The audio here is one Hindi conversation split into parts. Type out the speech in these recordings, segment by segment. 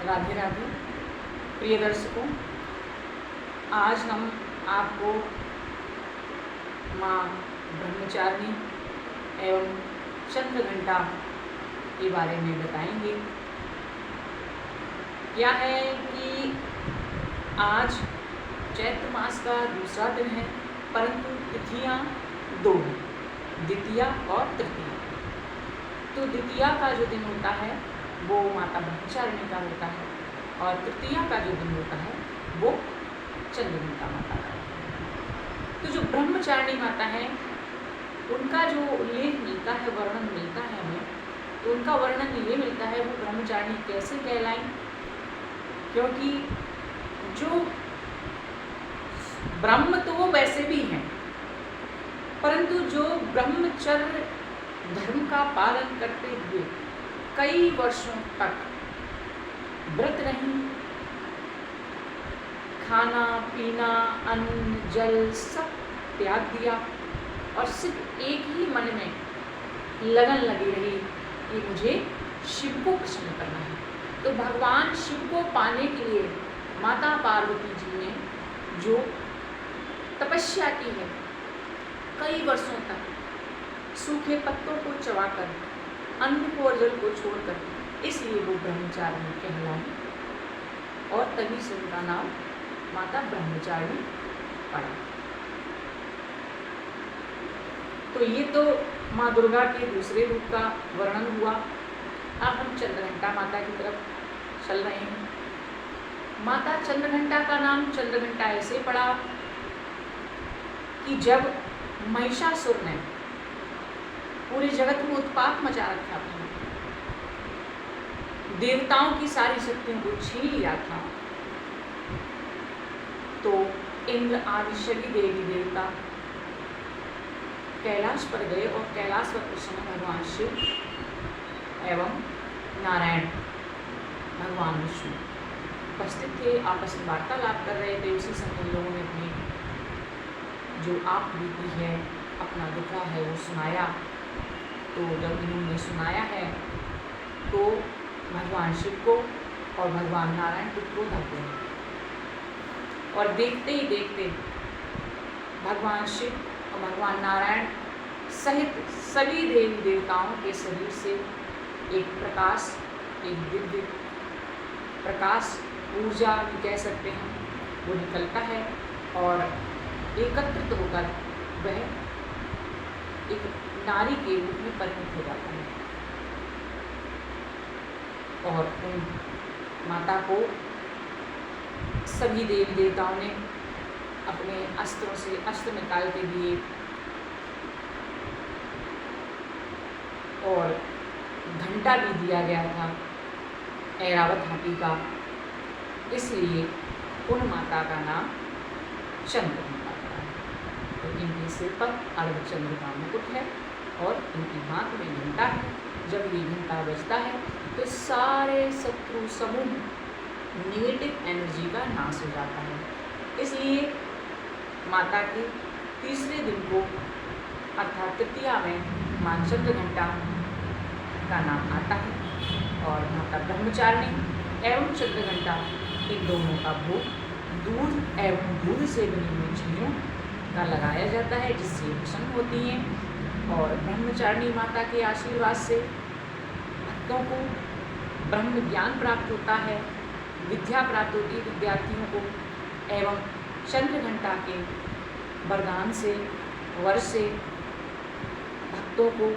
राधे राधे प्रिय दर्शकों, आज हम आपको माँ ब्रह्मचारिणी एवं चंद्रघंटा के बारे में बताएंगे। क्या है कि आज चैत्र मास का दूसरा दिन है, परंतु तिथियाँ दो हैं, द्वितीया और तृतीया। तो द्वितीया का जो दिन होता है वो माता ब्रह्मचारिणी का होता है और तृतीया का जो दिन होता है वो चंद्रघंटा माता का होता है। तो जो ब्रह्मचारिणी माता है उनका जो उल्लेख मिलता है, वर्णन मिलता है हमें, तो उनका वर्णन ये मिलता है वो ब्रह्मचारिणी कैसे कहलाई, क्योंकि जो ब्रह्म तो वो वैसे भी हैं, परंतु जो ब्रह्मचर्य धर्म का पालन करते हुए कई वर्षों तक व्रत रही, खाना पीना अन्न जल सब त्याग दिया और सिर्फ एक ही मन में लगन लगी रही कि मुझे शिव को प्रसन्न करना है। तो भगवान शिव को पाने के लिए माता पार्वती जी ने जो तपस्या की है, कई वर्षों तक सूखे पत्तों को चबाकर अन्न को और जल को छोड़कर, इसलिए वो ब्रह्मचारिणी कहलाई और तभी से उनका नाम माता ब्रह्मचारिणी पड़ा। तो ये तो माँ दुर्गा के दूसरे रूप का वर्णन हुआ। अब हम चंद्रघंटा माता की तरफ चल रहे हैं। माता चंद्रघंटा का नाम चंद्रघंटा ऐसे पड़ा कि जब महिषासुर ने पूरे जगत में उत्पात मचा रखा था, देवताओं की सारी शक्तियों को छीन लिया था, तो इंद्र आदि सभी देवी देवता कैलाश पर गए और कैलाश पर प्रसन्न भगवान शिव एवं नारायण भगवान विष्णु उपस्थित थे, आपस में वार्तालाप कर रहे थे। उसी समय इन लोगों ने अपनी जो आप बीती है, अपना दुखड़ा है वो सुनाया। तो जब इन्होंने सुनाया है तो भगवान शिव को और भगवान नारायण को क्रोध आ गया और देखते ही देखते भगवान शिव और भगवान नारायण सहित सभी देवी देवताओं के शरीर से एक प्रकाश, एक दिव्य प्रकाश, ऊर्जा भी कह सकते हैं, वो निकलता है और एकत्रित होकर वह एक नारी के रूप में परिणत हो जाता है और उन माता को सभी देवी देवताओं ने अपने अस्त्रों से अस्त्र निकाल के दिए और घंटा भी दिया गया था ऐरावत हाथी का, इसलिए उन माता का नाम चंद्रघंटा पड़ा है। तो इनके सिर पर अर्धचंद्र का मुकुट है और इनकी हाथ में घंटा है। जब ये घंटा बजता है तो सारे शत्रु समूह नेगेटिव एनर्जी का नाश हो जाता है। इसलिए माता के तीसरे दिन को अर्थात तृतीया में माँ चंद्रघंटा का नाम आता है और माता ब्रह्मचारिणी एवं चंद्रघंटा इन दोनों का भोग दूध एवं दूध से बनी हुई छड़ियों का लगाया जाता है, जिससे प्रसन्न होती हैं और ब्रह्मचारिणी माता के आशीर्वाद से भक्तों को ब्रह्म ज्ञान प्राप्त होता है, विद्या प्राप्त होती है विद्यार्थियों को एवं चंद्रघंटा के वरदान से, वर से भक्तों को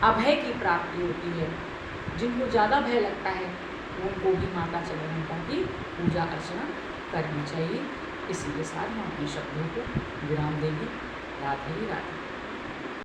अभय की प्राप्ति होती है। जिनको ज़्यादा भय लगता है उनको भी माता चंद्रघंटा की पूजा अर्चना करनी चाहिए। इसी के साथ हम अपने शब्दों को विराम देंगे। राधे राधे।